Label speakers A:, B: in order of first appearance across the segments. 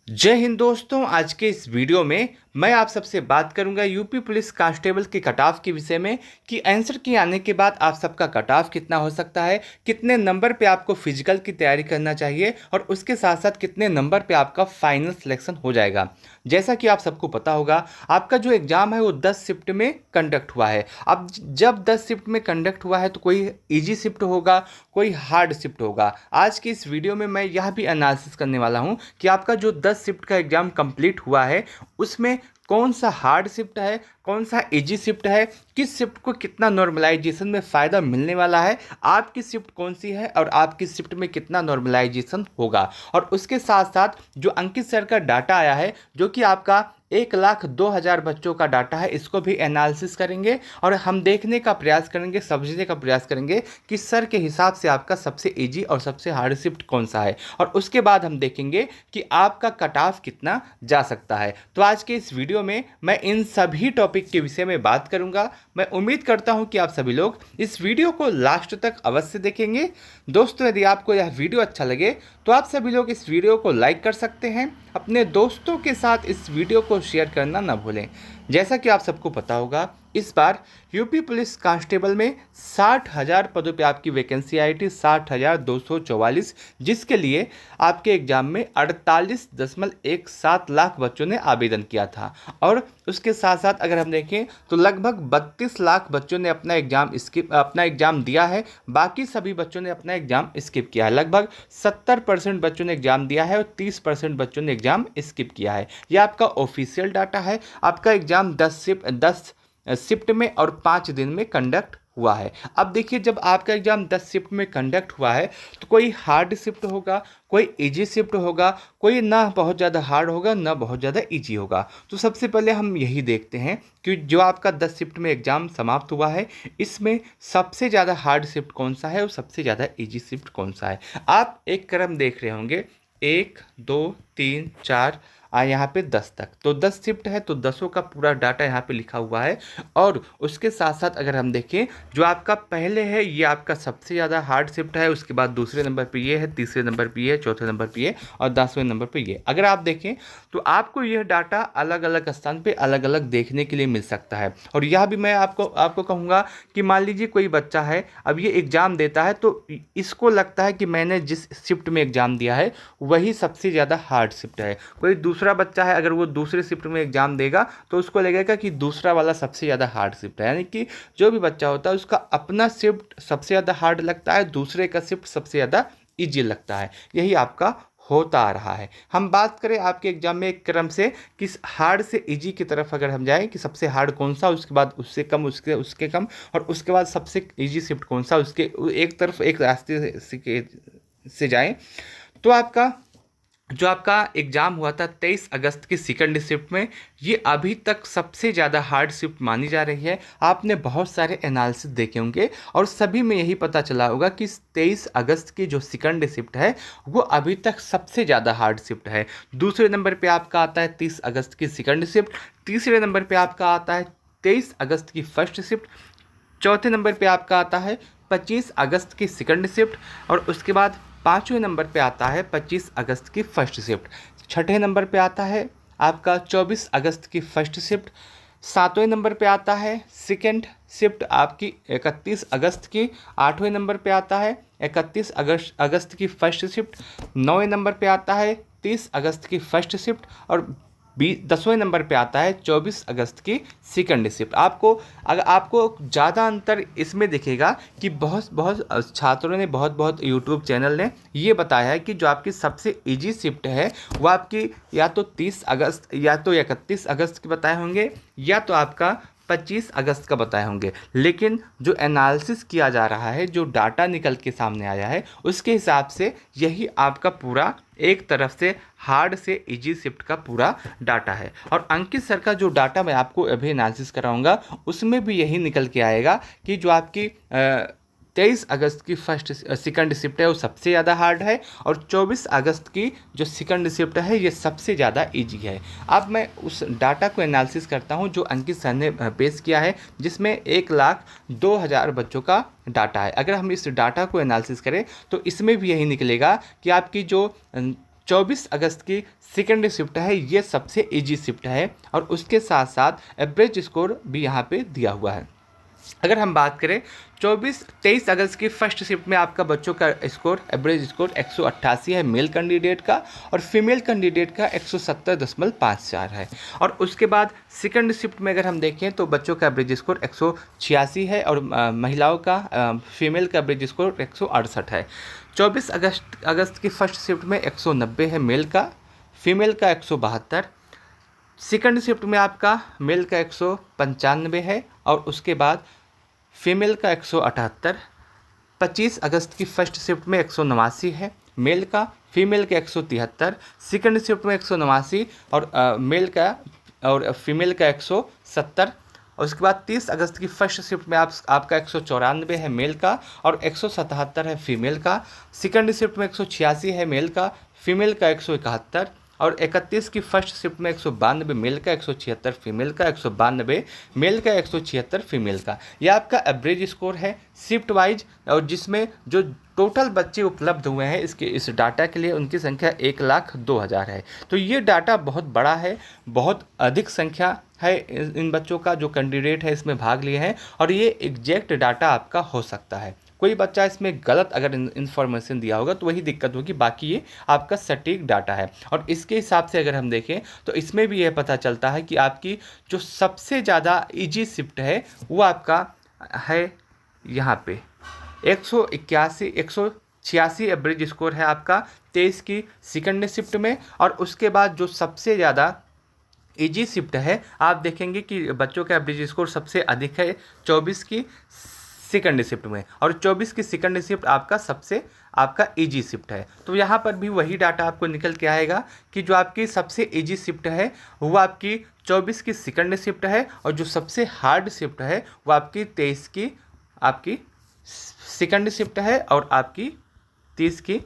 A: जय हिंद दोस्तों। आज के इस वीडियो में मैं आप सबसे बात करूंगा यूपी पुलिस कांस्टेबल के कट ऑफ के विषय में कि आंसर की आने के बाद आप सबका कट ऑफ कितना हो सकता है, कितने नंबर पे आपको फिजिकल की तैयारी करना चाहिए और उसके साथ साथ कितने नंबर पे आपका फाइनल सिलेक्शन हो जाएगा। जैसा कि आप सबको पता होगा, आपका जो एग्ज़ाम है वो 10 शिफ्ट में कंडक्ट हुआ है। अब जब 10 शिफ्ट में कंडक्ट हुआ है तो कोई ईजी शिफ्ट होगा, कोई हार्ड शिफ्ट होगा। आज की इस वीडियो में मैं यह भी एनालिसिस करने वाला हूं कि आपका जो 10 शिफ्ट का एग्ज़ाम कंप्लीट हुआ है उसमें कौन सा हार्ड शिफ्ट है, कौन सा इजी शिफ्ट है, किस शिफ्ट को कितना नॉर्मलाइजेशन में फ़ायदा मिलने वाला है, आपकी शिफ्ट कौन सी है और आपकी शिफ्ट में कितना नॉर्मलाइजेशन होगा। और उसके साथ साथ जो अंकित सर का डाटा आया है जो कि आपका 1,02,000 बच्चों का डाटा है, इसको भी एनालिसिस करेंगे और हम देखने का प्रयास करेंगे, समझने का प्रयास करेंगे कि सर के हिसाब से आपका सबसे इजी और सबसे हार्ड शिफ्ट कौन सा है। और उसके बाद हम देखेंगे कि आपका कट ऑफ कितना जा सकता है। तो आज के इस वीडियो में मैं इन सभी टॉपिक के विषय में बात करूंगा। मैं उम्मीद करता हूं कि आप सभी लोग इस वीडियो को लास्ट तक अवश्य देखेंगे। दोस्तों, यदि आपको यह वीडियो अच्छा लगे तो आप सभी लोग इस वीडियो को लाइक कर सकते हैं, अपने दोस्तों के साथ इस वीडियो को शेयर करना ना भूलें। जैसा कि आप सबको पता होगा, इस बार यूपी पुलिस कांस्टेबल में 60,000 पदों पे आपकी वैकेंसी आई थी, 60,244, जिसके लिए आपके एग्जाम में 48.17 लाख बच्चों ने आवेदन किया था। और उसके साथ साथ अगर हम देखें तो लगभग 32 लाख बच्चों ने अपना एग्ज़ाम दिया है, बाकी सभी बच्चों ने अपना एग्ज़ाम स्किप किया है। लगभग 70% बच्चों ने एग्ज़ाम दिया है और 30% बच्चों ने एग्ज़ाम स्किप किया है। यह आपका ऑफिशियल डाटा है। आपका एग्ज़ाम 10 शिफ्ट में और 5 दिन में कंडक्ट हुआ है। अब देखिए, जब आपका एग्ज़ाम 10 शिफ्ट में कंडक्ट हुआ है तो कोई हार्ड शिफ्ट होगा, कोई इजी शिफ्ट होगा, कोई ना बहुत ज़्यादा हार्ड होगा ना बहुत ज़्यादा इजी होगा। तो सबसे पहले हम यही देखते हैं कि जो आपका 10 शिफ्ट में एग्ज़ाम समाप्त हुआ है इसमें सबसे ज़्यादा हार्ड शिफ्ट कौन सा है और सबसे ज़्यादा इजी शिफ्ट कौन सा है। आप एक क्रम देख रहे होंगे, 1 2 3 4 यहाँ पे 10 तक, तो 10 शिफ्ट है तो 10 का पूरा डाटा यहाँ पे लिखा हुआ है। और उसके साथ साथ अगर हम देखें, जो आपका पहले है ये आपका सबसे ज़्यादा हार्ड शिफ्ट है, उसके बाद दूसरे नंबर पे ये है, तीसरे नंबर पे ये है, चौथे नंबर पे ये और 10वें नंबर पे ये। अगर आप देखें तो आपको यह डाटा अलग अलग स्थान पे अलग अलग देखने के लिए मिल सकता है। और यह भी मैं आपको कहूँगा कि मान लीजिए कोई बच्चा है, अब ये एग्ज़ाम देता है तो इसको लगता है कि मैंने जिस शिफ्ट में एग्ज़ाम दिया है वही सबसे ज़्यादा हार्ड शिफ्ट है। कोई दूसरा बच्चा है, अगर वो दूसरे शिफ्ट में एग्ज़ाम देगा तो उसको लगेगा कि दूसरा वाला सबसे ज़्यादा हार्ड शिफ्ट है। यानी कि जो भी बच्चा होता है उसका अपना शिफ्ट सबसे ज़्यादा हार्ड लगता है, दूसरे का शिफ्ट सबसे ज़्यादा ईजी लगता है। यही आपका होता आ रहा है। हम बात करें आपके एग्जाम में एक क्रम से किस हार्ड से इजी की तरफ अगर हम जाएं कि सबसे हार्ड कौन सा, उसके बाद उससे कम, उसके उसके कम और उसके बाद सबसे इजी शिफ्ट कौन सा, उसके एक तरफ एक रास्ते से जाएं, तो आपका जो आपका एग्ज़ाम हुआ था 23 अगस्त की सेकंड शिफ्ट में, ये अभी तक सबसे ज़्यादा हार्ड शिफ्ट मानी जा रही है। आपने बहुत सारे एनालिसिस देखे होंगे और सभी में यही पता चला होगा कि 23 अगस्त की जो सेकंड शिफ्ट है वो अभी तक सबसे ज़्यादा हार्ड शिफ्ट है। दूसरे नंबर पे आपका आता है 30 अगस्त की सेकंड शिफ्ट, तीसरे नंबर पे आपका आता है 23 अगस्त की फर्स्ट शिफ्ट, चौथे नंबर पे आपका आता है 25 अगस्त की सेकंड शिफ्ट और उसके बाद 5वें नंबर पे आता है 25 अगस्त की फर्स्ट शिफ्ट, छठे नंबर पे आता है आपका 24 अगस्त की फर्स्ट शिफ्ट, 7वें नंबर पे आता है सेकंड शिफ्ट आपकी 31 अगस्त की, 8वें नंबर पे आता है 31 अगस्त की फर्स्ट शिफ्ट, 9वें नंबर पे आता है 30 अगस्त की फर्स्ट शिफ्ट और 10वें नंबर पे आता है 24 अगस्त की सेकंड शिफ्ट। अगर आपको ज़्यादा अंतर इसमें दिखेगा कि बहुत बहुत छात्रों ने, बहुत बहुत यूट्यूब चैनल ने ये बताया है कि जो आपकी सबसे इजी शिफ्ट है वो आपकी या तो 30 अगस्त या तो 31 अगस्त के बताए होंगे या तो आपका 25 अगस्त का बताए होंगे। लेकिन जो एनालिसिस किया जा रहा है, जो डाटा निकल के सामने आया है, उसके हिसाब से यही आपका पूरा एक तरफ से हार्ड से इजी शिफ्ट का पूरा डाटा है। और अंकित सर का जो डाटा मैं आपको अभी एनालिसिस कराऊंगा उसमें भी यही निकल के आएगा कि जो आपकी 23 अगस्त की सेकंड शिफ्ट है वो सबसे ज़्यादा हार्ड है और 24 अगस्त की जो सेकंड शिफ्ट है ये सबसे ज़्यादा इजी है। अब मैं उस डाटा को एनालिसिस करता हूँ जो अंकित सर ने पेश किया है, जिसमें 1,02,000 बच्चों का डाटा है। अगर हम इस डाटा को एनालिसिस करें तो इसमें भी यही निकलेगा कि आपकी जो 24 अगस्त की सेकेंड शिफ्ट है, ये सबसे इजी शिफ्ट है और उसके साथ साथ एवरेज स्कोर भी यहाँ पे दिया हुआ है। अगर हम बात करें 23 अगस्त की फर्स्ट शिफ्ट में आपका बच्चों का स्कोर एवरेज स्कोर 188 है मेल कैंडिडेट का और फीमेल कैंडिडेट का 170.54 है। और उसके बाद सेकंड शिफ्ट में अगर हम देखें तो बच्चों का एवरेज स्कोर 186 है और महिलाओं का फीमेल का एवरेज स्कोर 168 है। 24 अगस्त की फर्स्ट शिफ्ट में 190 है मेल का, फीमेल का 172, सेकंड शिफ्ट में आपका मेल का 195 है और उसके बाद फीमेल का 178। 25 अगस्त की फर्स्ट शिफ्ट में 189 है मेल का, फीमेल का 173, सेकंड शिफ्ट में 189 और मेल का और फीमेल का 170। और उसके बाद 30 अगस्त की फर्स्ट शिफ्ट में आपका 194 है मेल का और 177 है फीमेल का, सेकंड शिफ्ट में 186 है मेल का, फीमेल का 171 और 31 की फर्स्ट शिफ्ट में 192 मेल का, 176 फीमेल का, 192 मेल का, 176 फीमेल का। यह आपका एवरेज स्कोर है शिफ्ट वाइज और जिसमें जो टोटल बच्चे उपलब्ध हुए हैं इस डाटा के लिए उनकी संख्या 1,02,000 है। तो ये डाटा बहुत बड़ा है, बहुत अधिक संख्या है इन बच्चों का जो कैंडिडेट है इसमें भाग लिए हैं और ये एग्जैक्ट डाटा आपका हो सकता है। कोई बच्चा इसमें गलत अगर इन्फॉर्मेशन दिया होगा तो वही दिक्कत होगी, बाकी ये आपका सटीक डाटा है। और इसके हिसाब से अगर हम देखें तो इसमें भी यह पता चलता है कि आपकी जो सबसे ज़्यादा इजी शिफ्ट है वो आपका है यहाँ पे 186 एवरेज स्कोर है आपका 23 की सेकंड शिफ्ट में। और उसके बाद जो सबसे ज़्यादा इजी शिफ्ट है आप देखेंगे कि बच्चों का एवरेज स्कोर सबसे अधिक है 24 की सेकंड शिफ्ट में और 24 की सेकंड शिफ्ट आपका इजी शिफ्ट है। तो यहाँ पर भी वही डाटा आपको निकल के आएगा कि जो आपकी सबसे इजी शिफ्ट है वो आपकी 24 की सेकंड शिफ्ट है और जो सबसे हार्ड शिफ्ट है वो आपकी 23 की आपकी सेकंड शिफ्ट है और आपकी 30 की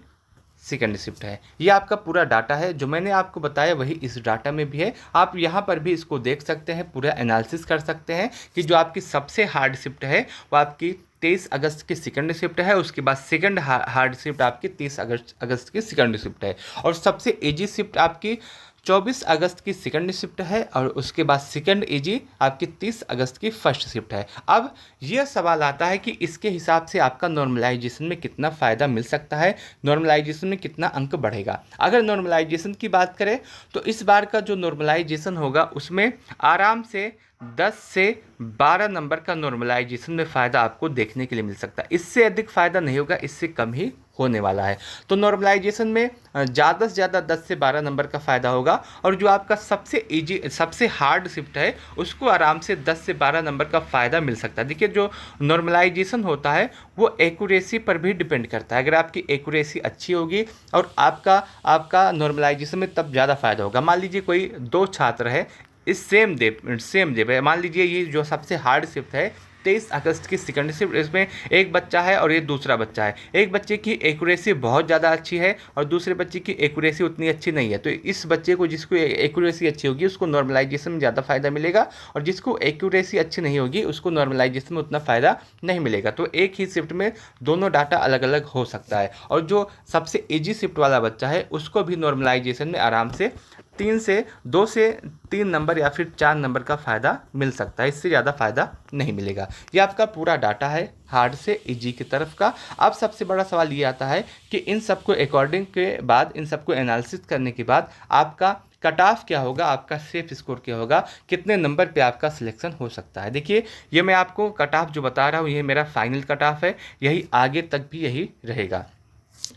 A: सेकंड शिफ्ट है। ये आपका पूरा डाटा है जो मैंने आपको बताया वही इस डाटा में भी है। आप यहाँ पर भी इसको देख सकते हैं, पूरा एनालिसिस कर सकते हैं कि जो आपकी सबसे हार्ड शिफ्ट है वो आपकी 23 अगस्त की सेकंड शिफ्ट है, उसके बाद सेकंड हार्ड शिफ्ट आपकी 30 अगस्त की सेकंड शिफ्ट है और सबसे इजी शिफ्ट आपकी 24 अगस्त की सेकंड शिफ्ट है और उसके बाद सेकंड इजी आपकी 30 अगस्त की फर्स्ट शिफ्ट है। अब यह सवाल आता है कि इसके हिसाब से आपका नॉर्मलाइजेशन में कितना फ़ायदा मिल सकता है, नॉर्मलाइजेशन में कितना अंक बढ़ेगा। अगर नॉर्मलाइजेशन की बात करें तो इस बार का जो नॉर्मलाइजेशन होगा उसमें आराम से 10 से 12 नंबर का नॉर्मलाइजेशन में फ़ायदा आपको देखने के लिए मिल सकता है। इससे अधिक फ़ायदा नहीं होगा, इससे कम ही होने वाला है। तो नॉर्मलाइजेशन में ज़्यादा से ज़्यादा 10 से 12 नंबर का फ़ायदा होगा और जो आपका सबसे इजी सबसे हार्ड शिफ्ट है उसको आराम से 10 से 12 नंबर का फ़ायदा मिल सकता है। देखिए जो नॉर्मलाइजेशन होता है वो एक्यूरेसी पर भी डिपेंड करता है। अगर आपकी एक्यूरेसी अच्छी होगी और आपका नॉर्मलाइजेशन में तब ज़्यादा फ़ायदा होगा। मान लीजिए कोई 2 छात्र है इस सेम डे मान लीजिए ये जो सबसे हार्ड शिफ्ट है 23 अगस्त की सेकंड शिफ्ट, इसमें एक बच्चा है और ये दूसरा बच्चा है। एक बच्चे की एक्यूरेसी बहुत ज़्यादा अच्छी है और दूसरे बच्चे की एक्यूरेसी उतनी अच्छी नहीं है। तो इस बच्चे को जिसको एक्यूरेसी अच्छी होगी उसको नॉर्मलाइजेशन में ज़्यादा फ़ायदा मिलेगा और जिसको एक्यूरेसी अच्छी नहीं होगी उसको नॉर्मलाइजेशन में उतना फ़ायदा नहीं मिलेगा। तो एक ही शिफ्ट में दोनों डाटा अलग अलग हो सकता है और जो सबसे ईजी शिफ्ट वाला बच्चा है उसको भी नॉर्मलाइजेशन में आराम से 2 से 3 नंबर या फिर 4 नंबर का फ़ायदा मिल सकता है, इससे ज़्यादा फ़ायदा नहीं मिलेगा। ये आपका पूरा डाटा है हार्ड से इजी की तरफ का। अब सबसे बड़ा सवाल ये आता है कि इन सबको अकॉर्डिंग के बाद, इन सबको एनालिसिस करने के बाद आपका कट ऑफ क्या होगा, आपका सेफ स्कोर क्या होगा, कितने नंबर पे आपका सिलेक्शन हो सकता है। देखिए ये मैं आपको कट ऑफ जो बता रहा हूँ ये मेरा फाइनल कट ऑफ है, यही आगे तक भी यही रहेगा।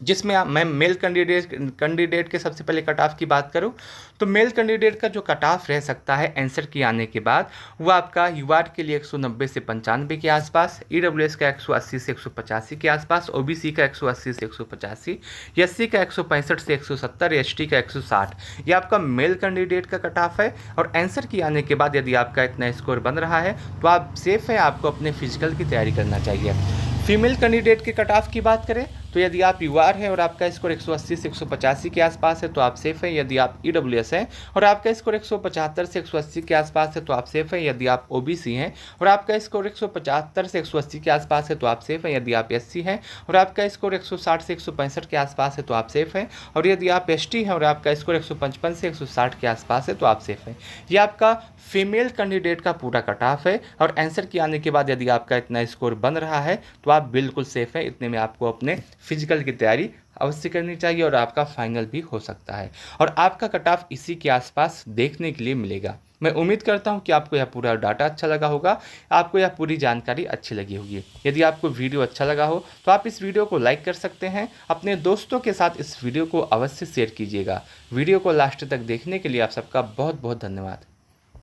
A: जिसमें मैं मेल कैंडिडेट के सबसे पहले कट ऑफ की बात करूं तो मेल कैंडिडेट का जो कट ऑफ रह सकता है आंसर की आने के बाद वो आपका यूआर के लिए 190 से 95 के आसपास, ईडब्ल्यूएस का 180 से 185 के आसपास, ओबीसी का 180 से 185, एससी का 165 से 170, एसटी का 160। ये आपका मेल कैंडिडेट का कट ऑफ है और आंसर की आने के बाद यदि आपका इतना स्कोर बन रहा है तो आप सेफ हैं, आपको अपने फिजिकल की तैयारी करना चाहिए। फीमेल कैंडिडेट के कट ऑफ की बात करें तो यदि आप यूआर हैं और आपका स्कोर 180 से 185 के आसपास है तो आप सेफ़ हैं। यदि आप ईडब्ल्यूएस हैं और आपका स्कोर 175 से 180 के आसपास है तो आप सेफ़ हैं। यदि आप ओबीसी हैं और आपका स्कोर 175 से 180 के आसपास है तो आप सेफ़ हैं। यदि आप एससी हैं और आपका स्कोर 160 से 165 के आसपास है तो आप सेफ़ हैं। और यदि आप एसटी हैं और आपका स्कोर 155 से 160 के आसपास है तो आप सेफ़ हैं। ये आपका फीमेल कैंडिडेट का पूरा कट ऑफ है और आंसर के आने के बाद यदि आपका इतना स्कोर बन रहा है तो आप बिल्कुल सेफ़ हैं। इतने में आपको अपने फिजिकल की तैयारी अवश्य करनी चाहिए और आपका फाइनल भी हो सकता है और आपका कट ऑफ इसी के आसपास देखने के लिए मिलेगा। मैं उम्मीद करता हूं कि आपको यह पूरा डाटा अच्छा लगा होगा, आपको यह पूरी जानकारी अच्छी लगी होगी। यदि आपको वीडियो अच्छा लगा हो तो आप इस वीडियो को लाइक कर सकते हैं। अपने दोस्तों के साथ इस वीडियो को अवश्य शेयर कीजिएगा। वीडियो को लास्ट तक देखने के लिए आप सबका बहुत बहुत धन्यवाद।